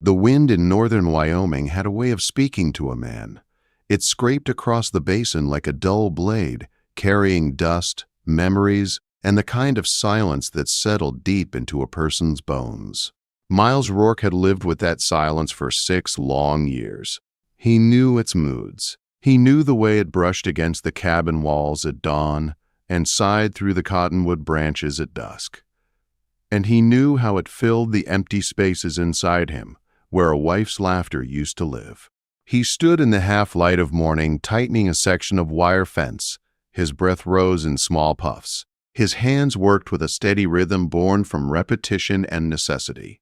The wind in northern Wyoming had a way of speaking to a man. It scraped across the basin like a dull blade, carrying dust, memories, and the kind of silence that settled deep into a person's bones. Miles Rourke had lived with that silence for 6 long years. He knew its moods. He knew the way it brushed against the cabin walls at dawn and sighed through the cottonwood branches at dusk. And he knew how it filled the empty spaces inside him, where a wife's laughter used to live. He stood in the half-light of morning, tightening a section of wire fence. His breath rose in small puffs. His hands worked with a steady rhythm born from repetition and necessity.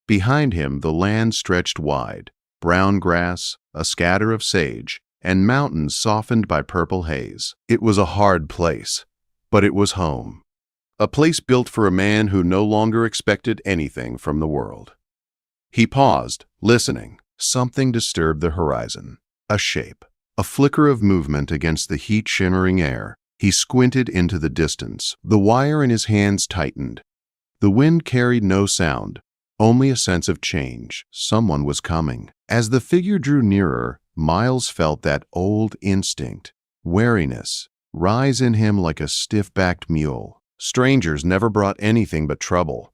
Behind him, the land stretched wide, brown grass, a scatter of sage, and mountains softened by purple haze. It was a hard place, but it was home. A place built for a man who no longer expected anything from the world. He paused, listening. Something disturbed the horizon. A shape, a flicker of movement against the heat-shimmering air. He squinted into the distance. The wire in his hands tightened. The wind carried no sound, only a sense of change. Someone was coming. As the figure drew nearer, Miles felt that old instinct, wariness, rise in him like a stiff-backed mule. Strangers never brought anything but trouble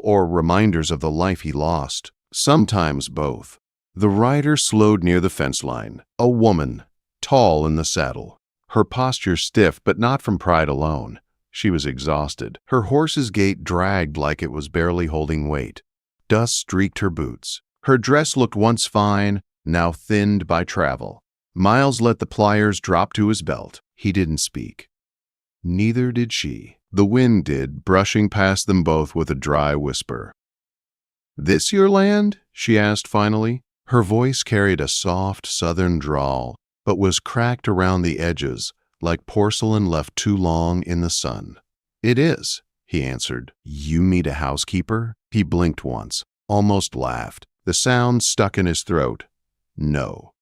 or reminders of the life he lost, sometimes both. The rider slowed near the fence line, a woman, tall in the saddle, her posture stiff but not from pride alone. She was exhausted. Her horse's gait dragged like it was barely holding weight. Dust streaked her boots. Her dress looked once fine, now thinned by travel. Miles let the pliers drop to his belt. He didn't speak. Neither did she. The wind did, brushing past them both with a dry whisper. "This your land?" she asked finally. Her voice carried a soft southern drawl, but was cracked around the edges, like porcelain left too long in the sun. "It is," he answered. "You meet a housekeeper?" He blinked once, almost laughed. The sound stuck in his throat. "No."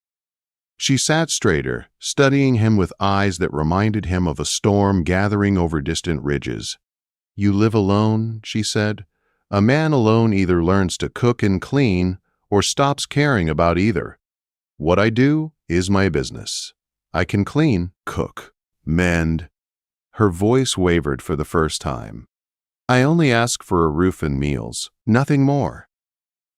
She sat straighter, studying him with eyes that reminded him of a storm gathering over distant ridges. "You live alone," she said. "A man alone either learns to cook and clean or stops caring about either. What I do is my business. I can clean, cook, mend." Her voice wavered for the first time. "I only ask for a roof and meals, nothing more."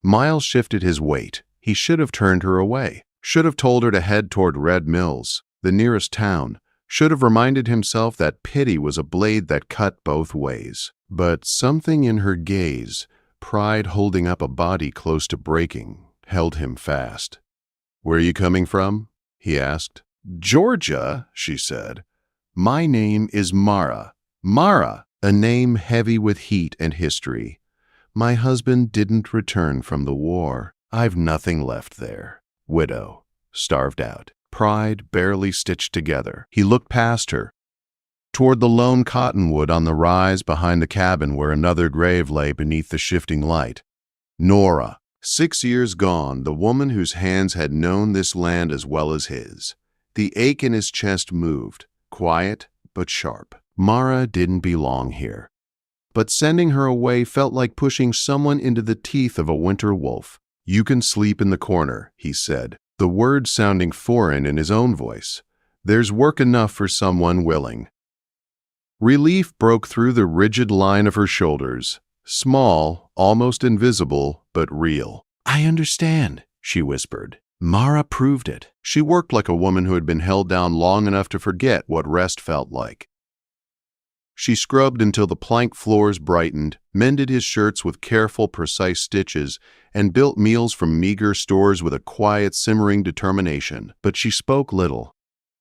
Miles shifted his weight. He should have turned her away, should have told her to head toward Red Mills, the nearest town, should have reminded himself that pity was a blade that cut both ways. But something in her gaze, pride holding up a body close to breaking, held him fast. "Where are you coming from?" he asked. "Georgia," she said. "My name is Mara. Mara, a name heavy with heat and history. My husband didn't return from the war. I've nothing left there. Widow, starved out, pride barely stitched together." He looked past her, toward the lone cottonwood on the rise behind the cabin where another grave lay beneath the shifting light. Nora, 6 years gone, the woman whose hands had known this land as well as his. The ache in his chest moved, quiet but sharp. Mara didn't belong here. But sending her away felt like pushing someone into the teeth of a winter wolf. "You can sleep in the corner," he said, the words sounding foreign in his own voice. "There's work enough for someone willing." Relief broke through the rigid line of her shoulders, small, almost invisible, but real. "I understand," she whispered. Mara proved it. She worked like a woman who had been held down long enough to forget what rest felt like. She scrubbed until the plank floors brightened, mended his shirts with careful, precise stitches, and built meals from meager stores with a quiet, simmering determination. But she spoke little,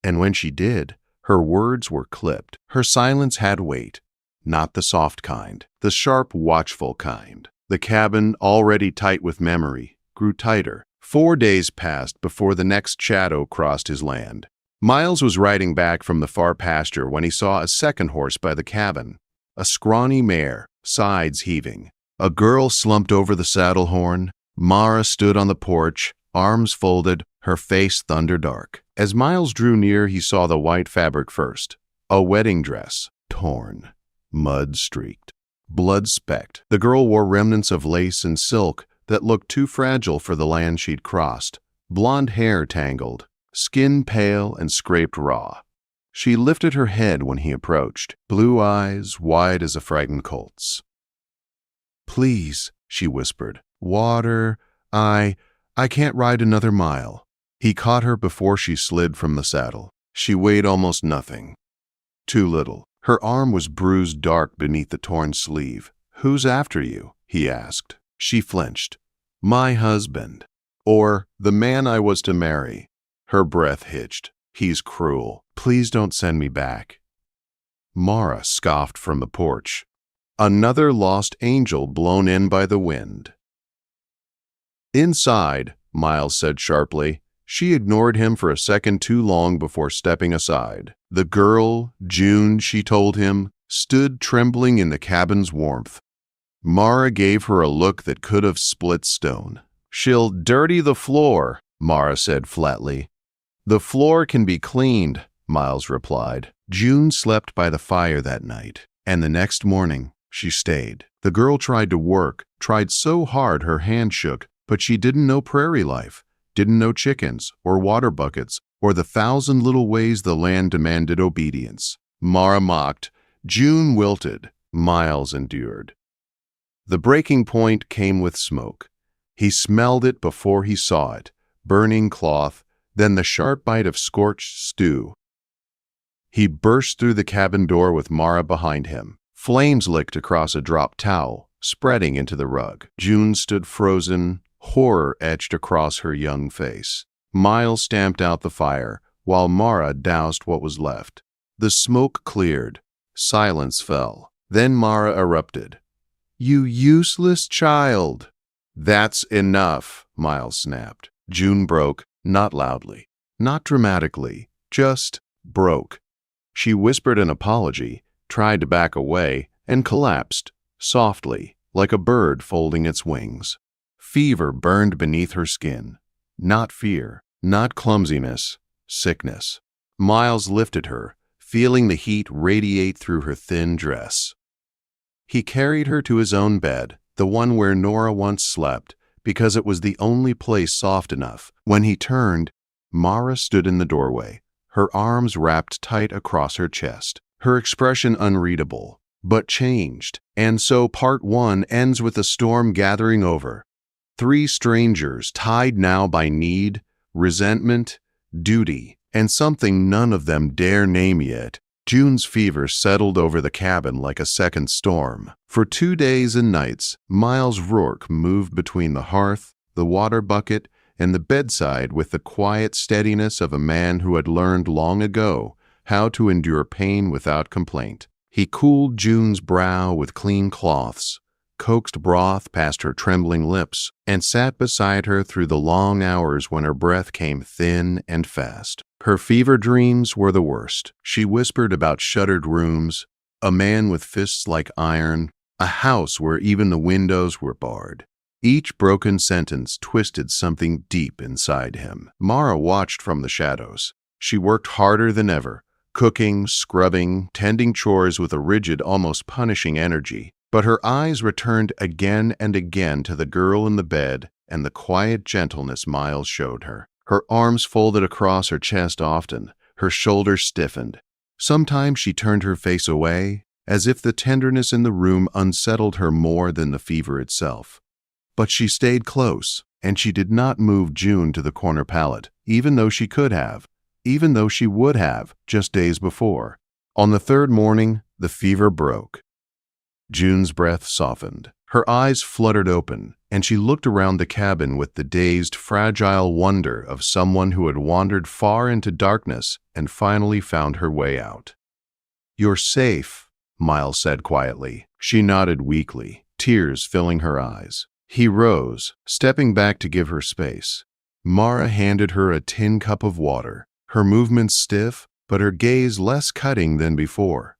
and when she did, her words were clipped. Her silence had weight, not the soft kind, the sharp, watchful kind. The cabin, already tight with memory, grew tighter. 4 days passed before the next shadow crossed his land. Miles was riding back from the far pasture when he saw a second horse by the cabin, a scrawny mare, sides heaving. A girl slumped over the saddle horn. Mara stood on the porch, arms folded, her face thunder dark. As Miles drew near, he saw the white fabric first, a wedding dress, torn, mud-streaked, blood-specked. The girl wore remnants of lace and silk, that looked too fragile for the land she'd crossed, blonde hair tangled, skin pale and scraped raw. She lifted her head when he approached, blue eyes wide as a frightened colt's. "Please," she whispered, "water. I can't ride another mile." He caught her before she slid from the saddle. She weighed almost nothing. Too little. Her arm was bruised dark beneath the torn sleeve. "Who's after you?" he asked. She flinched. "My husband. Or the man I was to marry." Her breath hitched. "He's cruel. Please don't send me back." Mara scoffed from the porch. Another lost angel blown in by the wind. "Inside," Miles said sharply. She ignored him for a second too long before stepping aside. The girl, June, she told him, stood trembling in the cabin's warmth. Mara gave her a look that could have split stone. "She'll dirty the floor," Mara said flatly. "The floor can be cleaned," Miles replied. June slept by the fire that night, and the next morning she stayed. The girl tried to work, tried so hard her hand shook, but she didn't know prairie life, didn't know chickens or water buckets or the 1,000 little ways the land demanded obedience. Mara mocked. June wilted. Miles endured. The breaking point came with smoke. He smelled it before he saw it, burning cloth, then the sharp bite of scorched stew. He burst through the cabin door with Mara behind him. Flames licked across a dropped towel, spreading into the rug. June stood frozen, horror etched across her young face. Miles stamped out the fire, while Mara doused what was left. The smoke cleared. Silence fell. Then Mara erupted. "You useless child!" "That's enough," Miles snapped. June broke, not loudly, not dramatically, just broke. She whispered an apology, tried to back away, and collapsed, softly, like a bird folding its wings. Fever burned beneath her skin. Not fear, not clumsiness, sickness. Miles lifted her, feeling the heat radiate through her thin dress. He carried her to his own bed, the one where Nora once slept, because it was the only place soft enough. When he turned, Mara stood in the doorway, her arms wrapped tight across her chest, her expression unreadable, but changed. And so part one ends with a storm gathering over. 3 strangers tied now by need, resentment, duty, and something none of them dare name yet. June's fever settled over the cabin like a second storm. For 2 days and nights, Miles Rourke moved between the hearth, the water bucket, and the bedside with the quiet steadiness of a man who had learned long ago how to endure pain without complaint. He cooled June's brow with clean cloths, coaxed broth past her trembling lips, and sat beside her through the long hours when her breath came thin and fast. Her fever dreams were the worst. She whispered about shuttered rooms, a man with fists like iron, a house where even the windows were barred. Each broken sentence twisted something deep inside him. Mara watched from the shadows. She worked harder than ever, cooking, scrubbing, tending chores with a rigid, almost punishing energy. But her eyes returned again and again to the girl in the bed and the quiet gentleness Miles showed her. Her arms folded across her chest often, her shoulders stiffened. Sometimes she turned her face away, as if the tenderness in the room unsettled her more than the fever itself. But she stayed close, and she did not move June to the corner pallet, even though she could have, even though she would have just days before. On the 3rd morning, the fever broke. June's breath softened. Her eyes fluttered open, and she looked around the cabin with the dazed, fragile wonder of someone who had wandered far into darkness and finally found her way out. "You're safe," Miles said quietly. She nodded weakly, tears filling her eyes. He rose, stepping back to give her space. Mara handed her a tin cup of water, her movements stiff, but her gaze less cutting than before.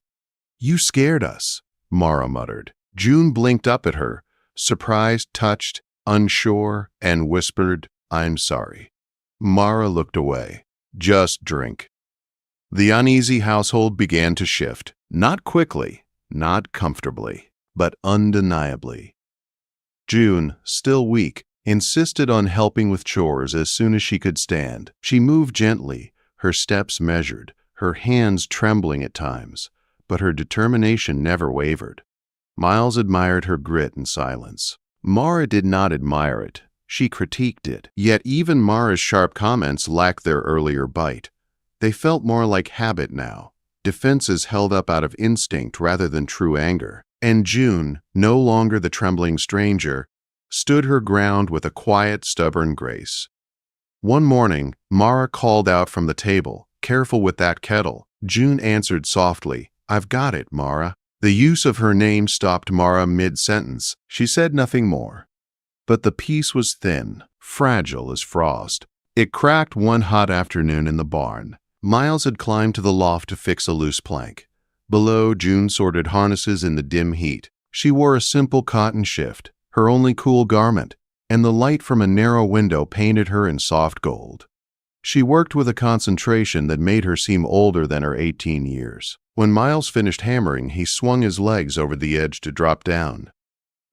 "You scared us," Mara muttered. June blinked up at her, surprised, touched, unsure, and whispered, "I'm sorry." Mara looked away. "Just drink." The uneasy household began to shift, not quickly, not comfortably, but undeniably. June, still weak, insisted on helping with chores as soon as she could stand. She moved gently, her steps measured, her hands trembling at times, but her determination never wavered. Miles admired her grit in silence. Mara did not admire it. She critiqued it. Yet even Mara's sharp comments lacked their earlier bite. They felt more like habit now, defenses held up out of instinct rather than true anger. And June, no longer the trembling stranger, stood her ground with a quiet, stubborn grace. One morning, Mara called out from the table, "Careful with that kettle." June answered softly, "I've got it, Mara." The use of her name stopped Mara mid-sentence. She said nothing more. But the peace was thin, fragile as frost. It cracked one hot afternoon in the barn. Miles had climbed to the loft to fix a loose plank. Below, June sorted harnesses in the dim heat. She wore a simple cotton shift, her only cool garment, and the light from a narrow window painted her in soft gold. She worked with a concentration that made her seem older than her 18 years. When Miles finished hammering, he swung his legs over the edge to drop down.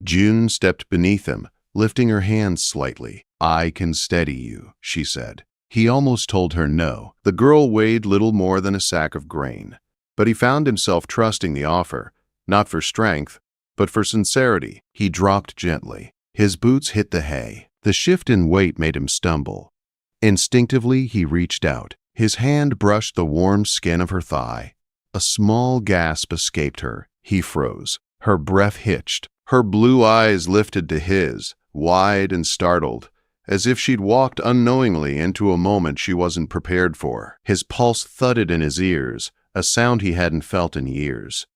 June stepped beneath him, lifting her hands slightly. "I can steady you," she said. He almost told her no. The girl weighed little more than a sack of grain. But he found himself trusting the offer, not for strength, but for sincerity. He dropped gently. His boots hit the hay. The shift in weight made him stumble. Instinctively, he reached out. His hand brushed the warm skin of her thigh. A small gasp escaped her. He froze. Her breath hitched. Her blue eyes lifted to his, wide and startled, as if she'd walked unknowingly into a moment she wasn't prepared for. His pulse thudded in his ears, a sound he hadn't felt in years.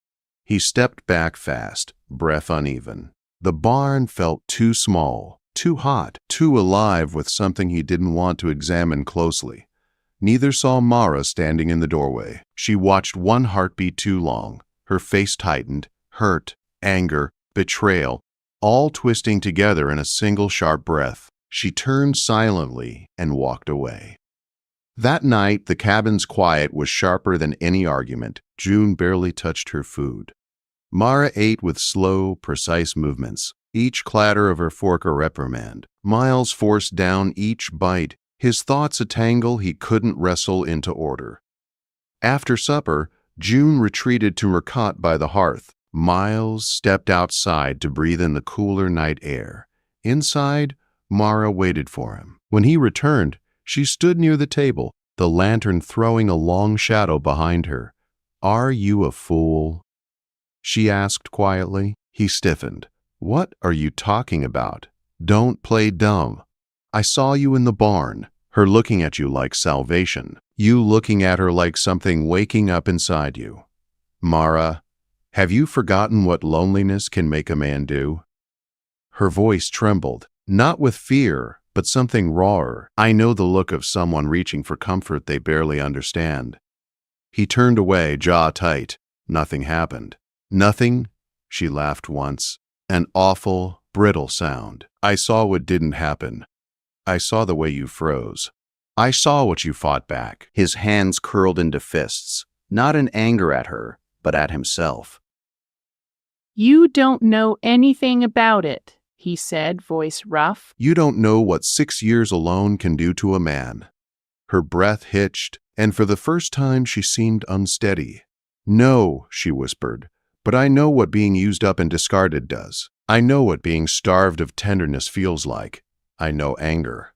He stepped back fast, breath uneven. The barn felt too small, too hot, too alive with something he didn't want to examine closely. Neither saw Mara standing in the doorway. She watched one heartbeat too long. Her face tightened, hurt, anger, betrayal, all twisting together in a single sharp breath. She turned silently and walked away. That night, the cabin's quiet was sharper than any argument. June barely touched her food. Mara ate with slow, precise movements, each clatter of her fork a reprimand. Miles forced down each bite, his thoughts a tangle he couldn't wrestle into order. After supper, June retreated to her cot by the hearth. Miles stepped outside to breathe in the cooler night air. Inside, Mara waited for him. When he returned, she stood near the table, the lantern throwing a long shadow behind her. "Are you a fool?" she asked quietly. He stiffened. "What are you talking about? Don't play dumb. I saw you in the barn, her looking at you like salvation, you looking at her like something waking up inside you. Mara, have you forgotten what loneliness can make a man do?" Her voice trembled, not with fear, but something rawer. "I know the look of someone reaching for comfort they barely understand." He turned away, jaw tight. Nothing happened. "Nothing?" She laughed once. An awful, brittle sound. "I saw what didn't happen. I saw the way you froze. I saw what you fought back." His hands curled into fists, not in anger at her, but at himself. "You don't know anything about it," he said, voice rough. "You don't know what 6 years alone can do to a man." Her breath hitched, and for the first time she seemed unsteady. "No," she whispered, "but I know what being used up and discarded does. I know what being starved of tenderness feels like. I know anger.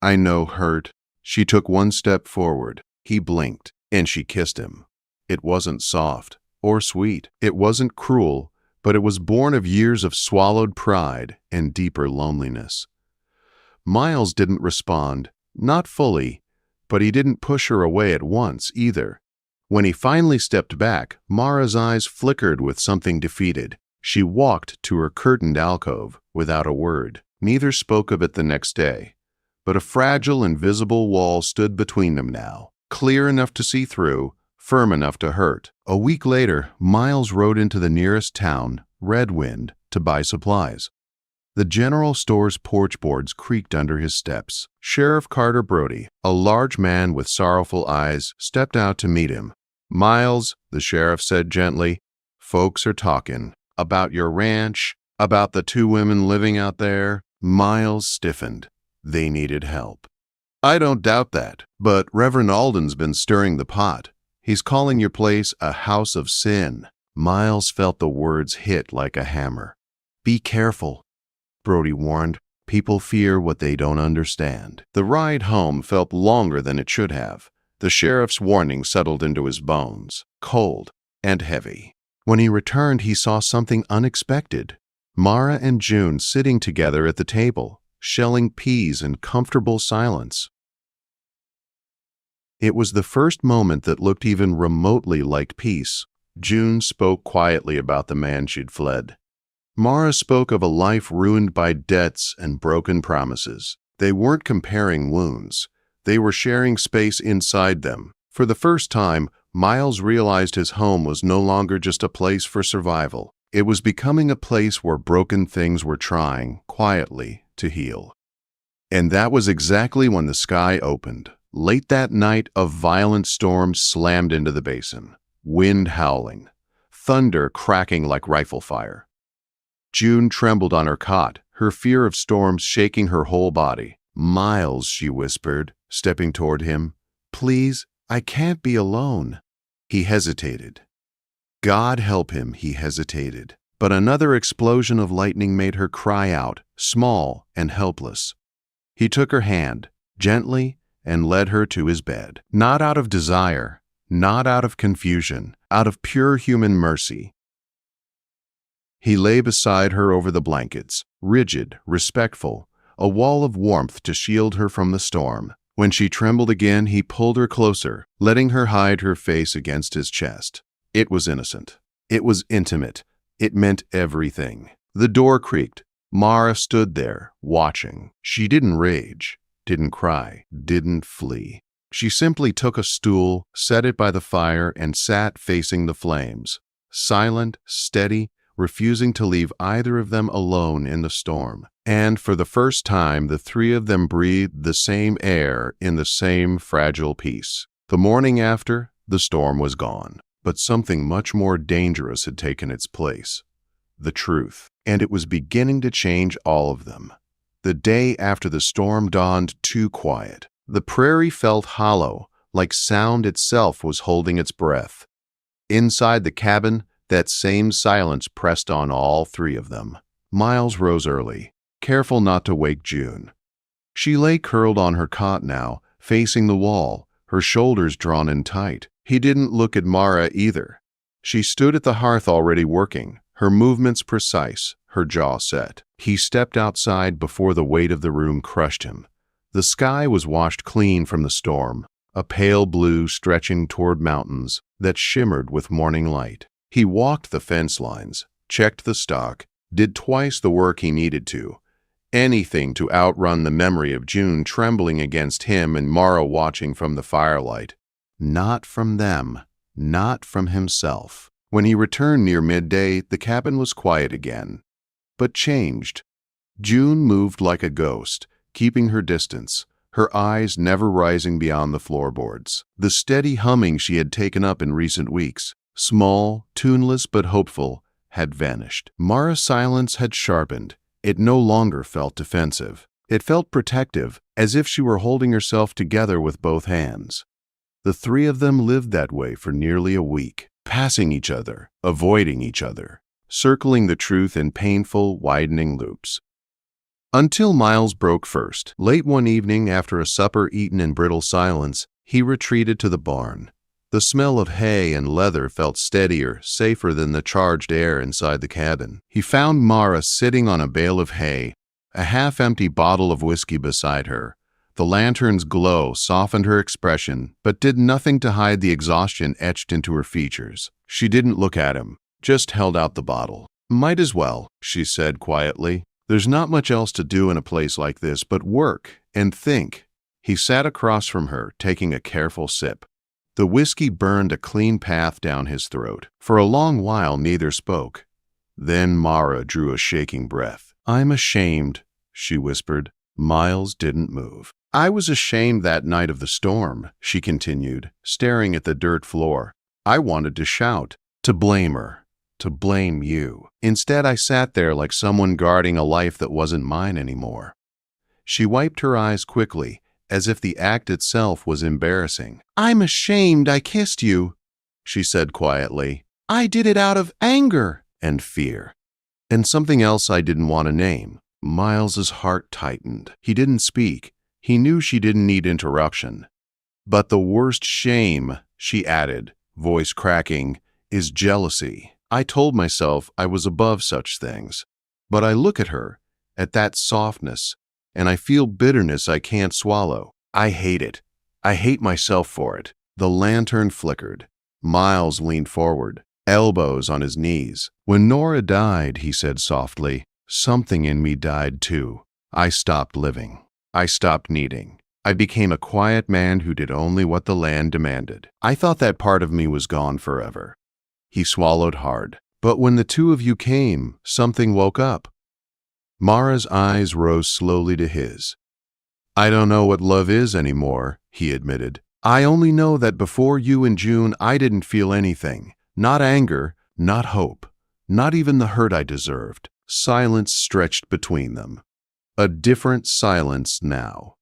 I know hurt." She took one step forward. He blinked, and she kissed him. It wasn't soft or sweet. It wasn't cruel, but it was born of years of swallowed pride and deeper loneliness. Miles didn't respond, not fully, but he didn't push her away at once either. When he finally stepped back, Mara's eyes flickered with something defeated. She walked to her curtained alcove without a word. Neither spoke of it the next day, but a fragile, invisible wall stood between them now, clear enough to see through, firm enough to hurt. A week later, Miles rode into the nearest town, Redwind, to buy supplies. The general store's porch boards creaked under his steps. Sheriff Carter Brody, a large man with sorrowful eyes, stepped out to meet him. "Miles," the sheriff said gently, "folks are talking about your ranch, About the two women living out there? Miles stiffened. They needed help. I don't doubt that, but Reverend Alden's been stirring the pot. He's calling your place a house of sin. Miles felt the words hit like a hammer. Be careful, Brody warned. People fear what they don't understand. The ride home felt longer than it should have. The sheriff's warning settled into his bones, cold and heavy. When he returned, he saw something unexpected. Mara and June sitting together at the table, shelling peas in comfortable silence. It was the first moment that looked even remotely like peace. June spoke quietly about the man she'd fled. Mara spoke of a life ruined by debts and broken promises. They weren't comparing wounds. They were sharing space inside them. For the first time, Miles realized his home was no longer just a place for survival. It was becoming a place where broken things were trying, quietly, to heal. And that was exactly when the sky opened. Late that night, a violent storm slammed into the basin. Wind howling. Thunder cracking like rifle fire. June trembled on her cot, her fear of storms shaking her whole body. Miles, she whispered, stepping toward him. Please, I can't be alone. He hesitated. God help him, he hesitated. But another explosion of lightning made her cry out, small and helpless. He took her hand, gently, and led her to his bed. Not out of desire, not out of confusion, out of pure human mercy. He lay beside her over the blankets, rigid, respectful, a wall of warmth to shield her from the storm. When she trembled again, he pulled her closer, letting her hide her face against his chest. It was innocent. It was intimate. It meant everything. The door creaked. Mara stood there, watching. She didn't rage, didn't cry, didn't flee. She simply took a stool, set it by the fire, and sat facing the flames, silent, steady, refusing to leave either of them alone in the storm. And for the first time, the three of them breathed the same air in the same fragile peace. The morning after, the storm was gone, but something much more dangerous had taken its place. The truth. And it was beginning to change all of them. The day after the storm dawned too quiet. The prairie felt hollow, like sound itself was holding its breath. Inside the cabin, that same silence pressed on all three of them. Miles rose early, careful not to wake June. She lay curled on her cot now, facing the wall, her shoulders drawn in tight. He didn't look at Mara either. She stood at the hearth already working, her movements precise, her jaw set. He stepped outside before the weight of the room crushed him. The sky was washed clean from the storm, a pale blue stretching toward mountains that shimmered with morning light. He walked the fence lines, checked the stock, did twice the work he needed to. Anything to outrun the memory of June trembling against him and Mara watching from the firelight. Not from them, not from himself. When he returned near midday, the cabin was quiet again, but changed. June moved like a ghost, keeping her distance, her eyes never rising beyond the floorboards. The steady humming she had taken up in recent weeks, small, tuneless but hopeful, had vanished. Mara's silence had sharpened. It no longer felt defensive. It felt protective, as if she were holding herself together with both hands. The three of them lived that way for nearly a week, passing each other, avoiding each other, circling the truth in painful, widening loops. Until Miles broke first. Late one evening, after a supper eaten in brittle silence, he retreated to the barn. The smell of hay and leather felt steadier, safer than the charged air inside the cabin. He found Mara sitting on a bale of hay, a half-empty bottle of whiskey beside her. The lantern's glow softened her expression, but did nothing to hide the exhaustion etched into her features. She didn't look at him, just held out the bottle. "Might as well," she said quietly. "There's not much else to do in a place like this but work and think." He sat across from her, taking a careful sip. The whiskey burned a clean path down his throat. For a long while, neither spoke. Then Mara drew a shaking breath. "I'm ashamed," she whispered. Miles didn't move. "I was ashamed that night of the storm," she continued, staring at the dirt floor. "I wanted to shout, to blame her, to blame you. Instead, I sat there like someone guarding a life that wasn't mine anymore." She wiped her eyes quickly, as if the act itself was embarrassing. "I'm ashamed I kissed you," she said quietly. "I did it out of anger and fear. And something else I didn't want to name." Miles's heart tightened. He didn't speak. He knew she didn't need interruption. "But the worst shame," she added, voice cracking, "is jealousy. I told myself I was above such things. But I look at her, at that softness, and I feel bitterness I can't swallow. I hate it. I hate myself for it." The lantern flickered. Miles leaned forward, elbows on his knees. "When Nora died," he said softly, "something in me died too. I stopped living. I stopped needing. I became a quiet man who did only what the land demanded. I thought that part of me was gone forever." He swallowed hard. "But when the two of you came, something woke up." Mara's eyes rose slowly to his. "I don't know what love is anymore," he admitted. "I only know that before you and June, I didn't feel anything. Not anger, not hope, not even the hurt I deserved." Silence stretched between them. A different silence now.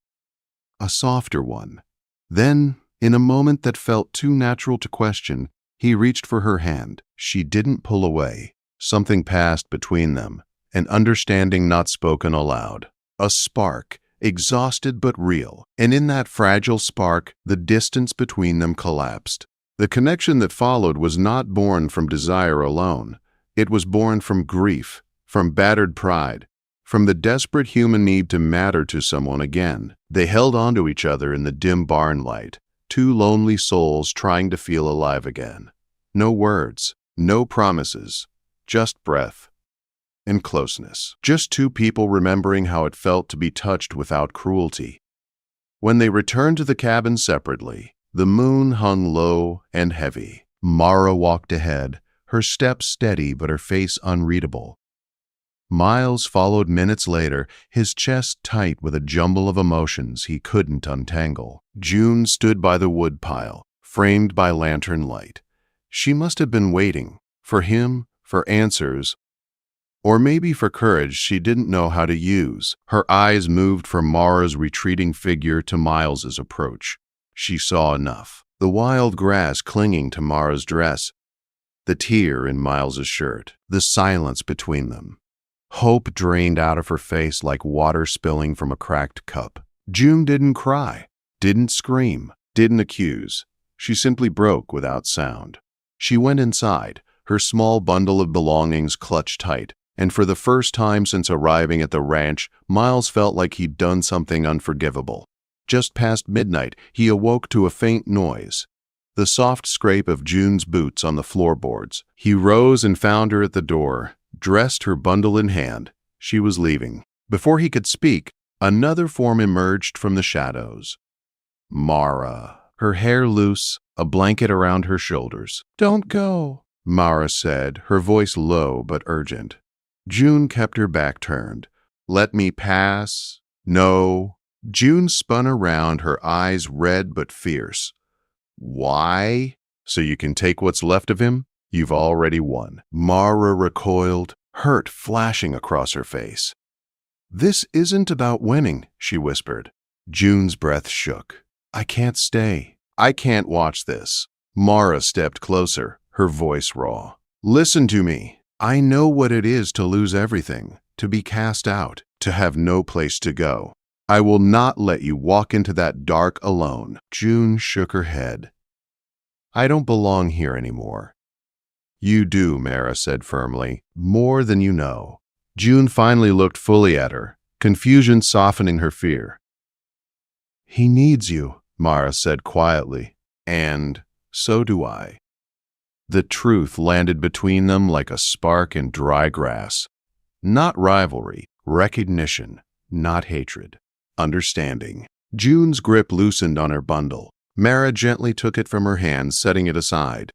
A softer one. Then, in a moment that felt too natural to question, he reached for her hand. She didn't pull away. Something passed between them, an understanding not spoken aloud. A spark, exhausted but real, and in that fragile spark, the distance between them collapsed. The connection that followed was not born from desire alone. It was born from grief, from battered pride, from the desperate human need to matter to someone again. They held on to each other in the dim barn light, two lonely souls trying to feel alive again. No words, no promises, just breath and closeness. Just two people remembering how it felt to be touched without cruelty. When they returned to the cabin separately, the moon hung low and heavy. Mara walked ahead, her steps steady but her face unreadable. Miles followed minutes later, his chest tight with a jumble of emotions he couldn't untangle. June stood by the woodpile, framed by lantern light. She must have been waiting, for him, for answers, or maybe for courage she didn't know how to use. Her eyes moved from Mara's retreating figure to Miles's approach. She saw enough. The wild grass clinging to Mara's dress, the tear in Miles's shirt, the silence between them. Hope drained out of her face like water spilling from a cracked cup. June didn't cry, didn't scream, didn't accuse. She simply broke without sound. She went inside, her small bundle of belongings clutched tight, and for the first time since arriving at the ranch, Miles felt like he'd done something unforgivable. Just past midnight, he awoke to a faint noise, the soft scrape of June's boots on the floorboards. He rose and found her at the door, dressed, her bundle in hand. She was leaving. Before he could speak, another form emerged from the shadows. Mara, her hair loose, a blanket around her shoulders. "Don't go," Mara said, her voice low but urgent. June kept her back turned. "Let me pass." "No." June spun around, her eyes red but fierce. "Why?" "So you can take what's left of him? You've already won." Mara recoiled, hurt flashing across her face. "This isn't about winning," she whispered. June's breath shook. "I can't stay. I can't watch this." Mara stepped closer, her voice raw. "Listen to me. I know what it is to lose everything, to be cast out, to have no place to go. I will not let you walk into that dark alone." June shook her head. "I don't belong here anymore." "You do," Mara said firmly, "more than you know." June finally looked fully at her, confusion softening her fear. "He needs you," Mara said quietly, "and so do I." The truth landed between them like a spark in dry grass. Not rivalry, recognition, not hatred. Understanding. June's grip loosened on her bundle. Mara gently took it from her hand, setting it aside.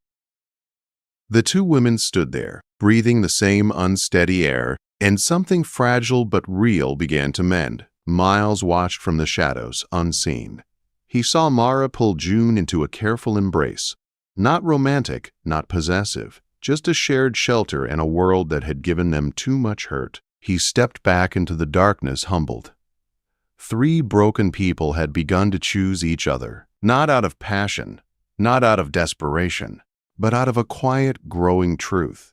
The two women stood there, breathing the same unsteady air, and something fragile but real began to mend. Miles watched from the shadows, unseen. He saw Mara pull June into a careful embrace. Not romantic, not possessive, just a shared shelter in a world that had given them too much hurt. He stepped back into the darkness, humbled. 3 broken people had begun to choose each other, not out of passion, not out of desperation, but out of a quiet, growing truth.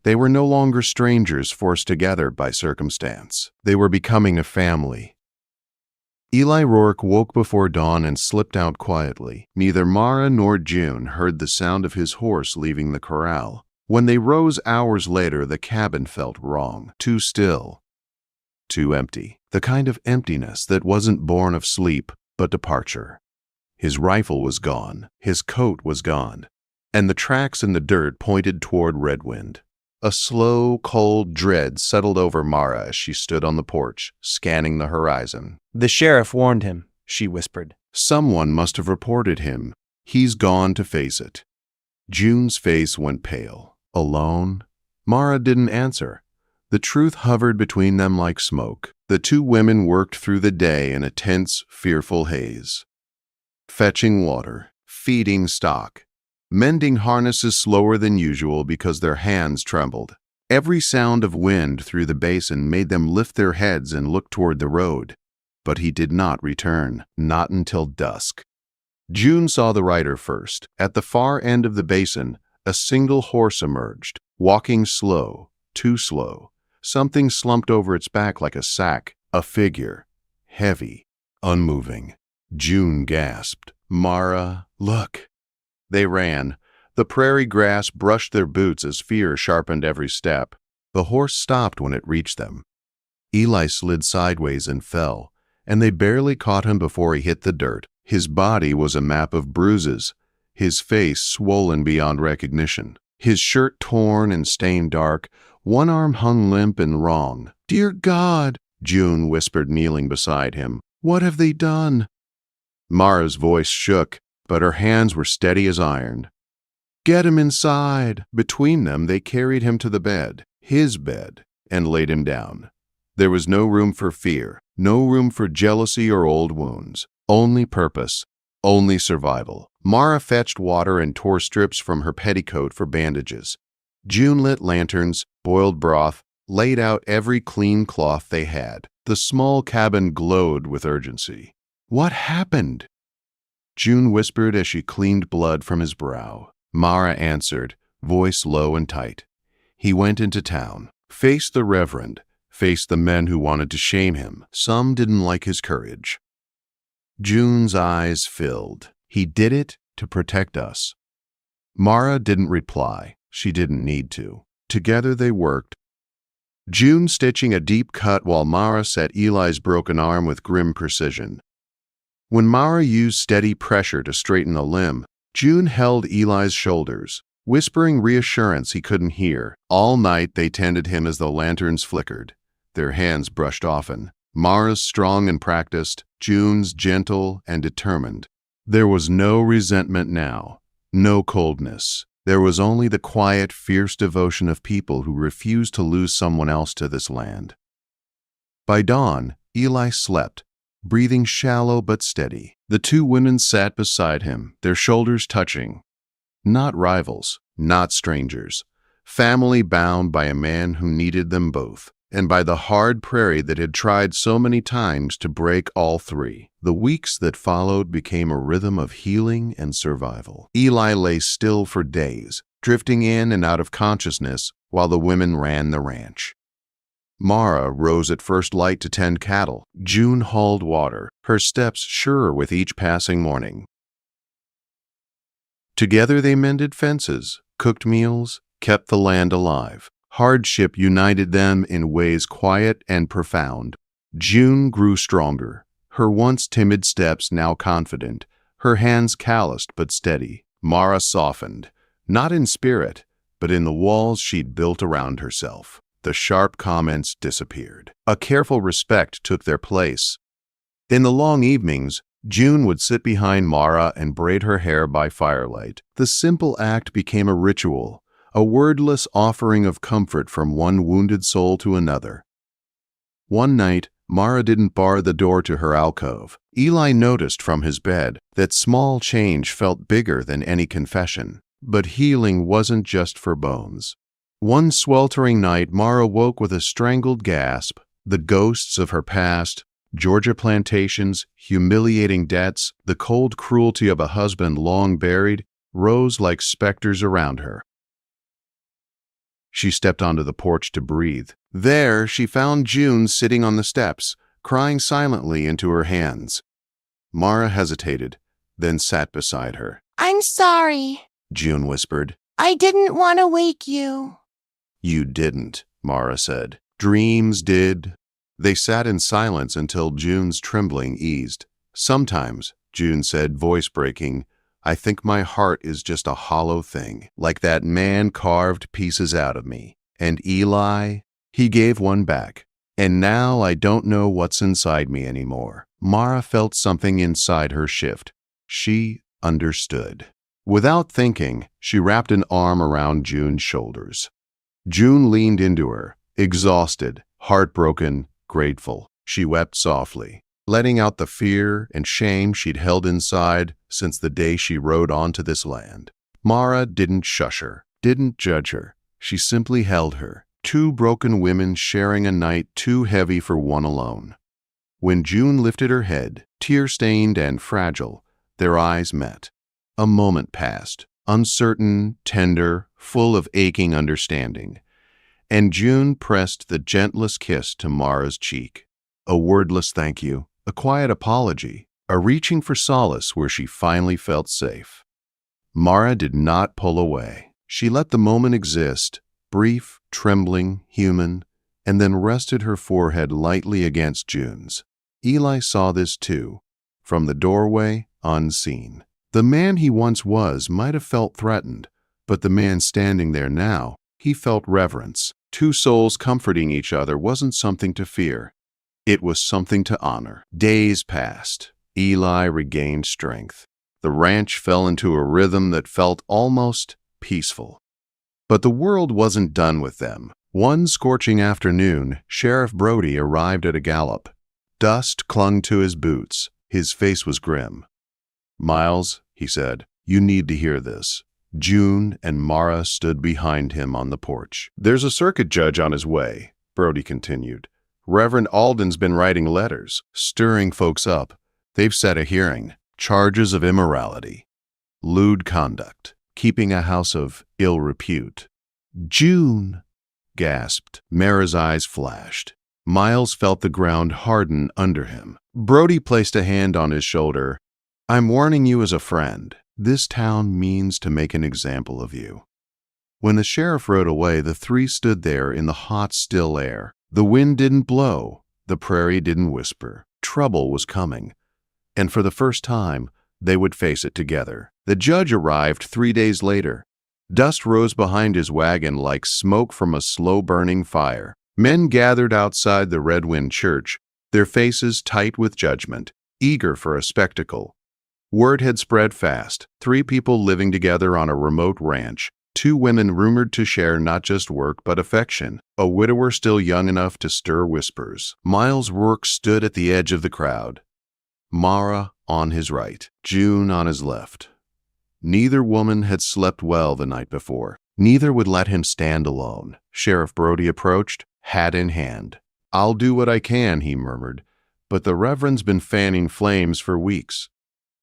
They were no longer strangers forced together by circumstance. They were becoming a family. Eli Rourke woke before dawn and slipped out quietly. Neither Mara nor June heard the sound of his horse leaving the corral. When they rose hours later, the cabin felt wrong, too still, too empty. The kind of emptiness that wasn't born of sleep, but departure. His rifle was gone, his coat was gone, and the tracks in the dirt pointed toward Redwind. A slow, cold dread settled over Mara as she stood on the porch, scanning the horizon. "The sheriff warned him," she whispered. Someone must have reported him. He's gone to face it. June's face went pale. Alone? Mara didn't answer. The truth hovered between them like smoke. The 2 women worked through the day in a tense, fearful haze. Fetching water, feeding stock, mending harnesses slower than usual because their hands trembled. Every sound of wind through the basin made them lift their heads and look toward the road. But he did not return, not until dusk. June saw the rider first. At the far end of the basin, a single horse emerged, walking slow, too slow. Something slumped over its back like a sack, a figure, heavy, unmoving. June gasped. "Mara, look." They ran. The prairie grass brushed their boots as fear sharpened every step. The horse stopped when it reached them. Eli slid sideways and fell, and they barely caught him before he hit the dirt. His body was a map of bruises, his face swollen beyond recognition, his shirt torn and stained dark. One arm hung limp and wrong. "Dear God," June whispered, kneeling beside him. "What have they done?" Mara's voice shook, but her hands were steady as iron. "Get him inside." Between them, they carried him to the bed, his bed, and laid him down. There was no room for fear, no room for jealousy or old wounds. Only purpose, only survival. Mara fetched water and tore strips from her petticoat for bandages. June lit lanterns, boiled broth, laid out every clean cloth they had. The small cabin glowed with urgency. "What happened?" June whispered as she cleaned blood from his brow. Mara answered, voice low and tight. "He went into town, faced the reverend, faced the men who wanted to shame him. Some didn't like his courage." June's eyes filled. "He did it to protect us." Mara didn't reply. She didn't need to. Together they worked. June stitching a deep cut while Mara set Eli's broken arm with grim precision. When Mara used steady pressure to straighten a limb, June held Eli's shoulders, whispering reassurance he couldn't hear. All night they tended him as the lanterns flickered. Their hands brushed often. Mara's strong and practiced, June's gentle and determined. There was no resentment now, no coldness. There was only the quiet, fierce devotion of people who refused to lose someone else to this land. By dawn, Eli slept, breathing shallow but steady. The 2 women sat beside him, their shoulders touching. Not rivals, not strangers. Family bound by a man who needed them both, and by the hard prairie that had tried so many times to break all 3. The weeks that followed became a rhythm of healing and survival. Eli lay still for days, drifting in and out of consciousness while the women ran the ranch. Mara rose at first light to tend cattle. June hauled water, her steps surer with each passing morning. Together they mended fences, cooked meals, kept the land alive. Hardship united them in ways quiet and profound. June grew stronger, her once timid steps now confident, her hands calloused but steady. Mara softened, not in spirit, but in the walls she'd built around herself. The sharp comments disappeared. A careful respect took their place. In the long evenings, June would sit behind Mara and braid her hair by firelight. The simple act became a ritual, a wordless offering of comfort from one wounded soul to another. One night, Mara didn't bar the door to her alcove. Eli noticed from his bed that small change felt bigger than any confession. But healing wasn't just for bones. One sweltering night, Mara woke with a strangled gasp. The ghosts of her past, Georgia plantations, humiliating debts, the cold cruelty of a husband long buried, rose like specters around her. She stepped onto the porch to breathe. There, she found June sitting on the steps, crying silently into her hands. Mara hesitated, then sat beside her. "I'm sorry," June whispered. "I didn't want to wake you." You didn't, Mara said. Dreams did. They sat in silence until June's trembling eased. Sometimes, June said, voice breaking, I think my heart is just a hollow thing, like that man carved pieces out of me. And Eli, he gave one back. And now I don't know what's inside me anymore. Mara felt something inside her shift. She understood. Without thinking, she wrapped an arm around June's shoulders. June leaned into her, exhausted, heartbroken, grateful. She wept softly, letting out the fear and shame she'd held inside since the day she rode onto this land. Mara didn't shush her, didn't judge her. She simply held her, two broken women sharing a night too heavy for one alone. When June lifted her head, tear-stained and fragile, their eyes met. A moment passed, uncertain, tender, full of aching understanding. And June pressed the gentlest kiss to Mara's cheek. A wordless thank you, a quiet apology, a reaching for solace where she finally felt safe. Mara did not pull away. She let the moment exist, brief, trembling, human, and then rested her forehead lightly against June's. Eli saw this too, from the doorway, unseen. The man he once was might have felt threatened, but the man standing there now, he felt reverence. Two souls comforting each other wasn't something to fear. It was something to honor. Days passed. Eli regained strength. The ranch fell into a rhythm that felt almost peaceful. But the world wasn't done with them. One scorching afternoon, Sheriff Brody arrived at a gallop. Dust clung to his boots. His face was grim. Miles, he said, you need to hear this. June and Mara stood behind him on the porch. There's a circuit judge on his way, Brody continued. Reverend Alden's been writing letters, stirring folks up. They've set a hearing. Charges of immorality, lewd conduct, keeping a house of ill repute. June, gasped. Mara's eyes flashed. Miles felt the ground harden under him. Brody placed a hand on his shoulder. I'm warning you as a friend. This town means to make an example of you. When the sheriff rode away, the three stood there in the hot, still air. The wind didn't blow. The prairie didn't whisper. Trouble was coming. And for the first time, they would face it together. The judge arrived 3 days later. Dust rose behind his wagon like smoke from a slow-burning fire. Men gathered outside the Red Wind Church, their faces tight with judgment, eager for a spectacle. Word had spread fast. 3 people living together on a remote ranch. 2 women rumored to share not just work but affection. A widower still young enough to stir whispers. Miles Rourke stood at the edge of the crowd. Mara on his right, June on his left. Neither woman had slept well the night before. Neither would let him stand alone. Sheriff Brody approached, hat in hand. I'll do what I can, he murmured, but the Reverend's been fanning flames for weeks.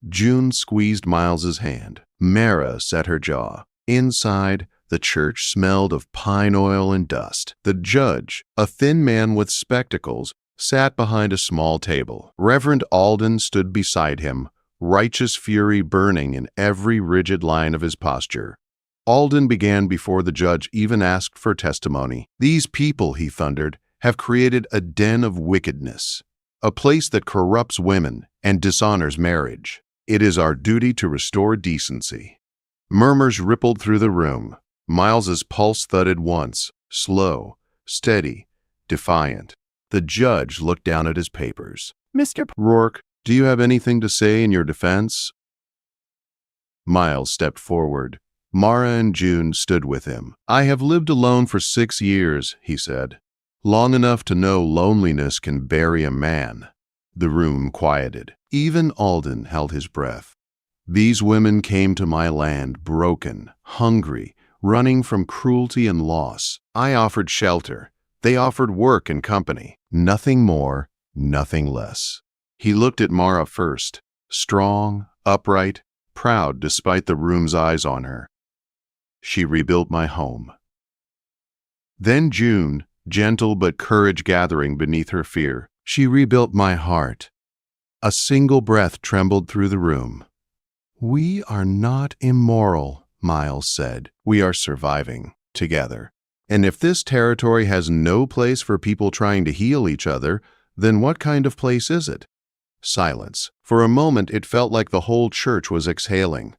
June squeezed Miles's hand. Mara set her jaw. Inside, the church smelled of pine oil and dust. The judge, a thin man with spectacles, sat behind a small table. Reverend Alden stood beside him, righteous fury burning in every rigid line of his posture. Alden began before the judge even asked for testimony. These people, he thundered, have created a den of wickedness, a place that corrupts women and dishonors marriage. It is our duty to restore decency. Murmurs rippled through the room. Miles's pulse thudded once, slow, steady, defiant. The judge looked down at his papers. Mr. Rourke, do you have anything to say in your defense? Miles stepped forward. Mara and June stood with him. I have lived alone for 6 years, he said. Long enough to know loneliness can bury a man. The room quieted. Even Alden held his breath. These women came to my land broken, hungry, running from cruelty and loss. I offered shelter. They offered work and company. Nothing more, nothing less. He looked at Mara first, strong, upright, proud despite the room's eyes on her. She rebuilt my home. Then June, gentle but courage gathering beneath her fear, she rebuilt my heart. A single breath trembled through the room. "We are not immoral," Miles said. "We are surviving together. And if this territory has no place for people trying to heal each other, then what kind of place is it?" Silence. For a moment, it felt like the whole church was exhaling.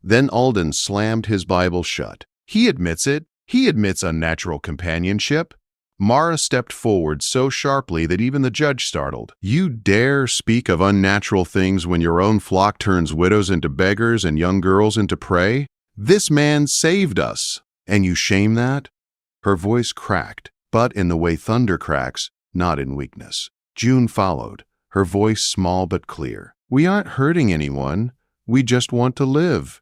Then Alden slammed his Bible shut. "He admits it. He admits unnatural companionship." Mara stepped forward so sharply that even the judge startled. "You dare speak of unnatural things when your own flock turns widows into beggars and young girls into prey? This man saved us, and you shame that?" Her voice cracked, but in the way thunder cracks, not in weakness. June followed, her voice small but clear. "We aren't hurting anyone. We just want to live."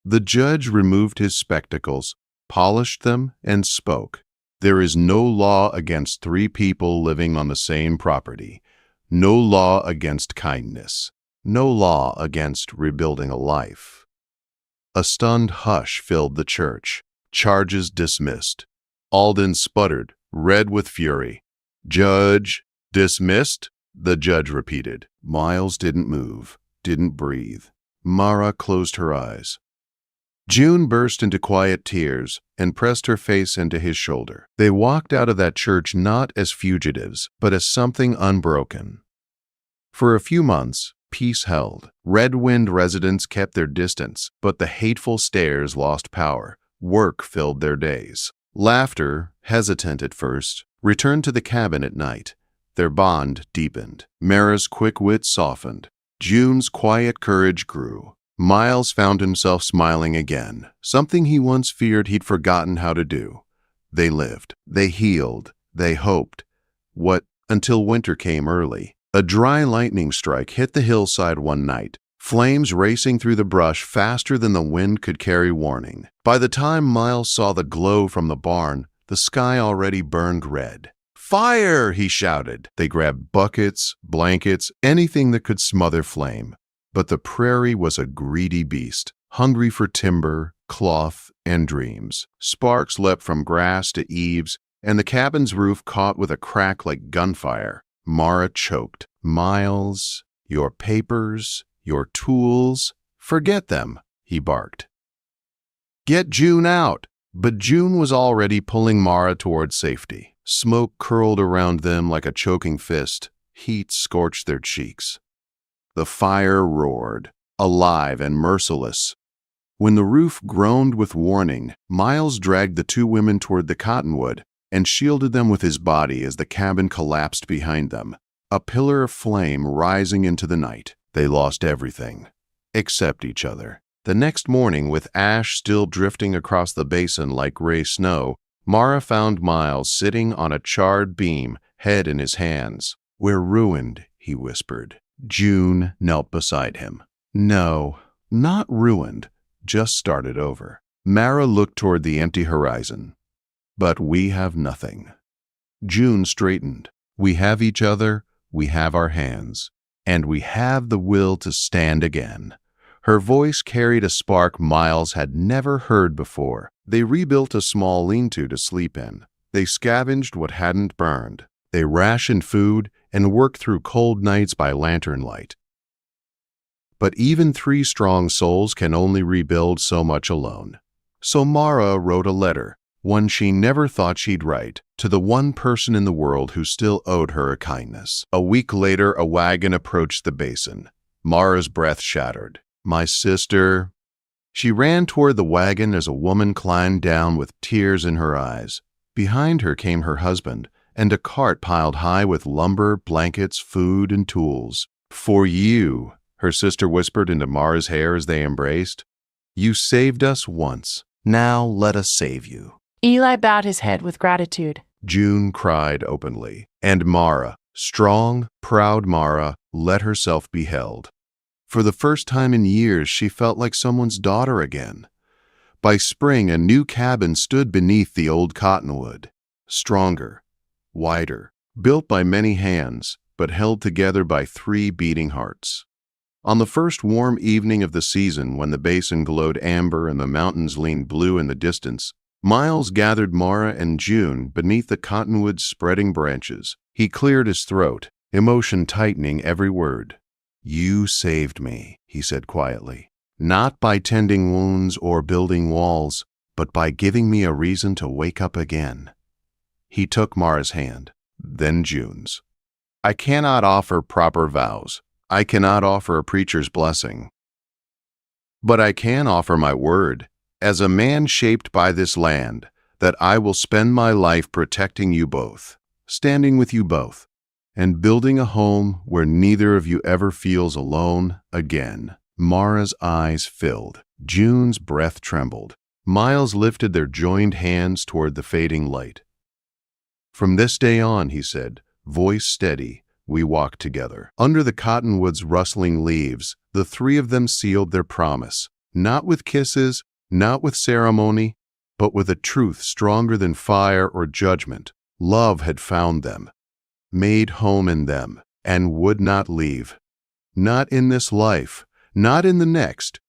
The judge removed his spectacles, polished them, and spoke. "There is no law against three people living on the same property. No law against kindness. No law against rebuilding a life." A stunned hush filled the church. Charges dismissed. Alden sputtered, red with fury. "Judge, dismissed?" the judge repeated. Miles didn't move, didn't breathe. Mara closed her eyes. June burst into quiet tears and pressed her face into his shoulder. They walked out of that church not as fugitives, but as something unbroken. For a few months, peace held. Red Wind residents kept their distance, but the hateful stares lost power. Work filled their days. Laughter, hesitant at first, returned to the cabin at night. Their bond deepened. Mara's quick wit softened. June's quiet courage grew. Miles found himself smiling again, something he once feared he'd forgotten how to do. They lived. They healed. They hoped. Until winter came early. A dry lightning strike hit the hillside one night, flames racing through the brush faster than the wind could carry warning. By the time Miles saw the glow from the barn, the sky already burned red. "Fire!" he shouted. They grabbed buckets, blankets, anything that could smother flame. But the prairie was a greedy beast, hungry for timber, cloth, and dreams. Sparks leapt from grass to eaves, and the cabin's roof caught with a crack like gunfire. Mara choked. "Miles, your papers, your tools, forget them," he barked. "Get June out." But June was already pulling Mara toward safety. Smoke curled around them like a choking fist. Heat scorched their cheeks. The fire roared, alive and merciless. When the roof groaned with warning, Miles dragged the two women toward the cottonwood and shielded them with his body as the cabin collapsed behind them, a pillar of flame rising into the night. They lost everything, except each other. The next morning, with ash still drifting across the basin like gray snow, Mara found Miles sitting on a charred beam, head in his hands. "We're ruined," he whispered. June knelt beside him. "No, not ruined, just started over." Mara looked toward the empty horizon. "But we have nothing." June straightened. "We have each other, we have our hands, and we have the will to stand again." Her voice carried a spark Miles had never heard before. They rebuilt a small lean-to to sleep in. They scavenged what hadn't burned. They rationed food and worked through cold nights by lantern light. But even three strong souls can only rebuild so much alone. So Mara wrote a letter, one she never thought she'd write, to the one person in the world who still owed her a kindness. A week later, a wagon approached the basin. Mara's breath shattered. "My sister." She ran toward the wagon as a woman climbed down with tears in her eyes. Behind her came her husband, and a cart piled high with lumber, blankets, food, and tools. "For you," her sister whispered into Mara's hair as they embraced. "You saved us once. Now let us save you." Eli bowed his head with gratitude. June cried openly, and Mara, strong, proud Mara, let herself be held. For the first time in years, she felt like someone's daughter again. By spring, a new cabin stood beneath the old cottonwood. Stronger, wider, built by many hands, but held together by 3 beating hearts. On the first warm evening of the season, when the basin glowed amber and the mountains leaned blue in the distance, Miles gathered Mara and June beneath the cottonwood's spreading branches. He cleared his throat, emotion tightening every word. "You saved me," he said quietly. "Not by tending wounds or building walls, but by giving me a reason to wake up again." He took Mara's hand, then June's. "I cannot offer proper vows. I cannot offer a preacher's blessing. But I can offer my word, as a man shaped by this land, that I will spend my life protecting you both, standing with you both, and building a home where neither of you ever feels alone again." Mara's eyes filled. June's breath trembled. Miles lifted their joined hands toward the fading light. "From this day on," he said, voice steady, "we walk together." Under the cottonwood's rustling leaves, the 3 of them sealed their promise, not with kisses, not with ceremony, but with a truth stronger than fire or judgment. Love had found them, made home in them, and would not leave. Not in this life, not in the next,